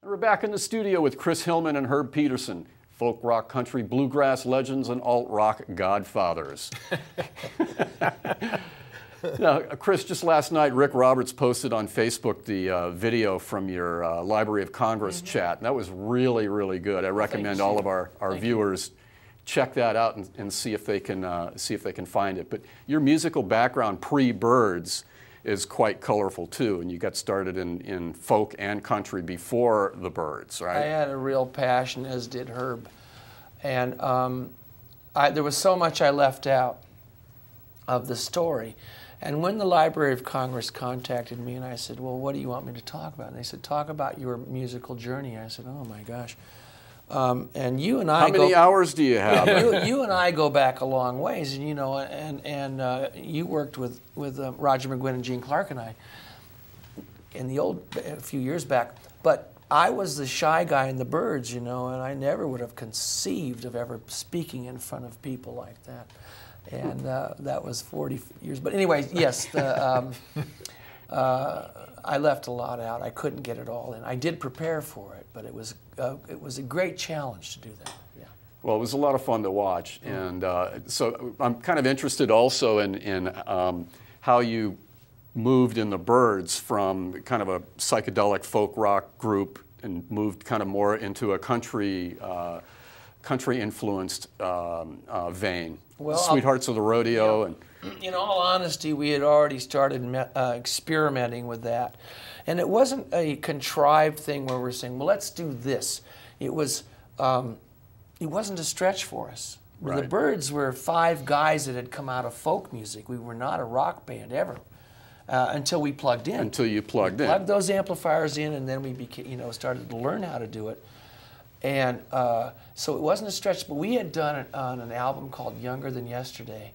We're back in the studio with Chris Hillman and Herb Pedersen, folk rock, country, bluegrass legends, and alt-rock godfathers. Now, Chris, just last night, Rick Roberts posted on Facebook the video from your Library of Congress chat, and that was really, really good. I recommend all of our viewers check that out and see if they can find it. But your musical background pre-Birds is quite colorful too, and you got started in folk and country before the Birds, right? I had a real passion, as did Herb, and there was so much I left out of the story. And when the Library of Congress contacted me and I said, well, what do you want me to talk about? And they said, talk about your musical journey. I said, oh my gosh. And you and I How many hours do you have? you and I go back a long ways, and you know, and you worked with Roger McGuinn and Gene Clark and I in the a few years back. But I was the shy guy in the Birds, you know, and I never would have conceived of ever speaking in front of people like that. And that was 40 years. But anyway, yes, I left a lot out. I couldn't get it all in. I did prepare for it, but it was a great challenge to do that. Yeah. Well, it was a lot of fun to watch, and so I'm kind of interested also in how you moved in the Birds from kind of a psychedelic folk rock group and moved kind of more into a country influenced vein. Well, Sweethearts of the Rodeo. Yeah. And in all honesty, we had already started experimenting with that. And it wasn't a contrived thing where we're saying, well, let's do this. It wasn't a stretch for us. Right. The Birds were 5 guys that had come out of folk music. We were not a rock band ever until we plugged in. Until you plugged in. Plugged those amplifiers in, and then we started to learn how to do it. And so it wasn't a stretch, but we had done it on an album called Younger Than Yesterday,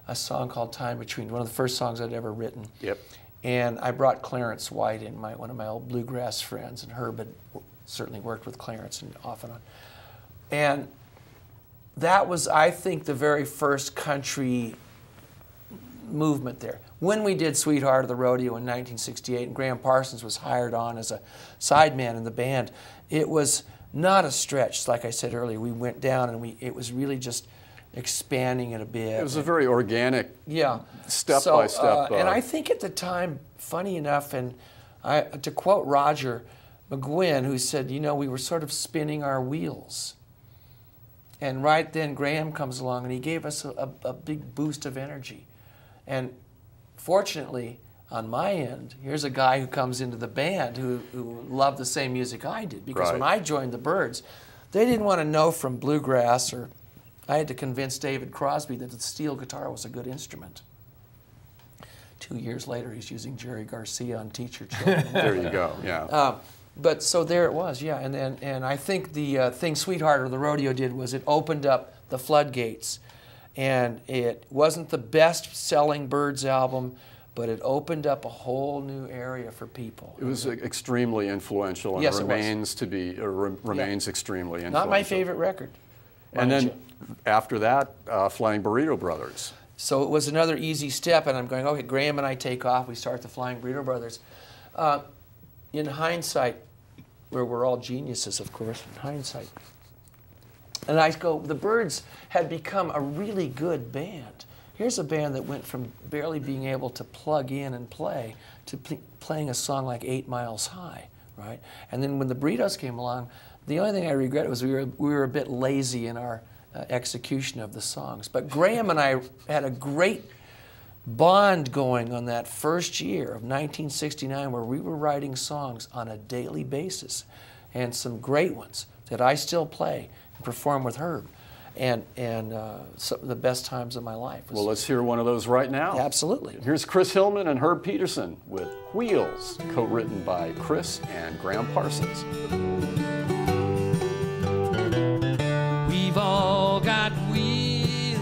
a song called Time Between, one of the first songs I'd ever written. Yep. And I brought Clarence White in, one of my old bluegrass friends, and Herb had certainly worked with Clarence and off and on. And that was, I think, the very first country movement there. When we did Sweetheart of the Rodeo in 1968, and Graham Parsons was hired on as a sideman in the band, it was not a stretch. Like I said earlier, we went down and it was really just expanding it a bit. It was a very organic, step-by-step. And I think at the time, funny enough, and to quote Roger McGuinn, who said, you know, we were sort of spinning our wheels. And right then Graham comes along and he gave us a big boost of energy. And fortunately, on my end, here's a guy who comes into the band who loved the same music I did. Because when I joined the Birds, they didn't want to know from bluegrass, or I had to convince David Crosby that the steel guitar was a good instrument. 2 years later, he's using Jerry Garcia on Teach Your Children. There you go, yeah. But so there it was, yeah. And I think the thing Sweetheart of the Rodeo did was it opened up the floodgates. And it wasn't the best-selling Birds album, but it opened up a whole new area for people. It was extremely influential, and yes, remains extremely influential. Not my favorite record. And then after that, Flying Burrito Brothers. So it was another easy step, and I'm going, okay, Graham and I take off. We start the Flying Burrito Brothers. In hindsight, where we're all geniuses, of course, in hindsight. And I go, the Birds had become a really good band. Here's a band that went from barely being able to plug in and play to playing a song like 8 Miles High, right? And then when the Burritos came along, the only thing I regret was we were a bit lazy in our execution of the songs. But Graham and I had a great bond going on that first year of 1969 where we were writing songs on a daily basis, and some great ones that I still play and perform with Herb. And some of the best times of my life. Well, let's hear one of those right now. Absolutely. Here's Chris Hillman and Herb Pedersen with Wheels, co-written by Chris and Graham Parsons. We've all got wheels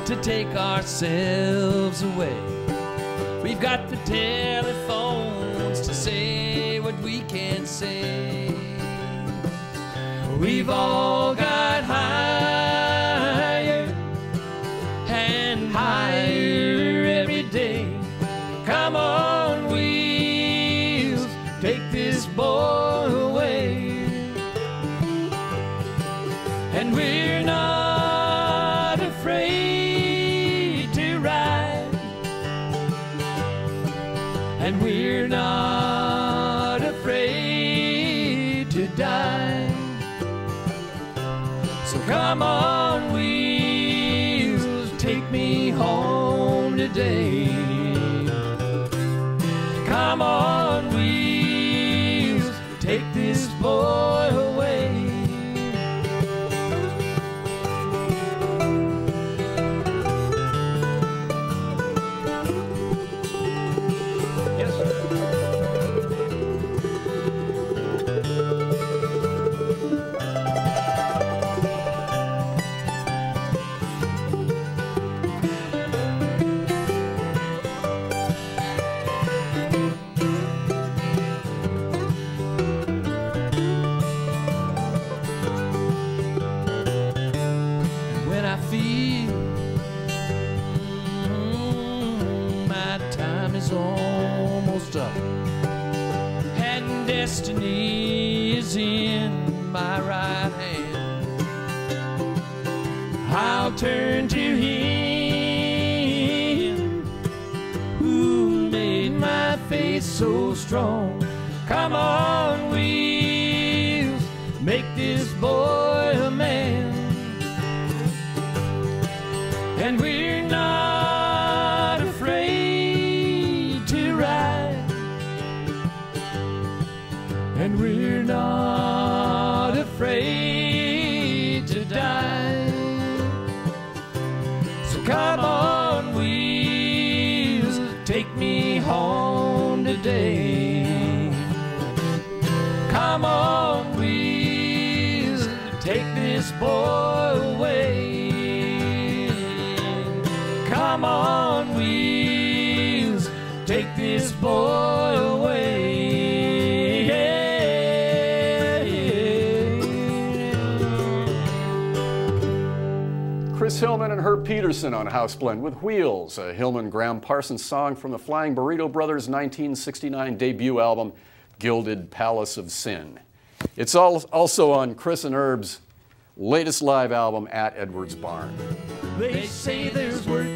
to take ourselves away. We've got the telephones to say what we can't say. We've all got higher and higher every day. Come on, wheels, take this boy away. And we're not afraid to ride, and we're not afraid to die. So come on, wheels, take me home today. Come on, wheels, take this boy away. Almost up, and destiny is in my right hand. I'll turn to Him who made my faith so strong. Come on, wheels, make this boy a man. And we're not afraid to ride, and we're not afraid to die. So come on, wheels, take me home today. Come on, wheels, take this boy away. Come on, wheels, take this boy away. Chris Hillman and Herb Pedersen on House Blend with Wheels, a Hillman Graham Parsons song from the Flying Burrito Brothers' 1969 debut album, Gilded Palace of Sin. It's also on Chris and Herb's latest live album, At Edwards Barn. They say there's work,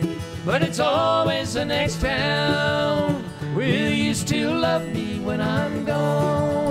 but it's always the next town. Will you still love me when I'm gone?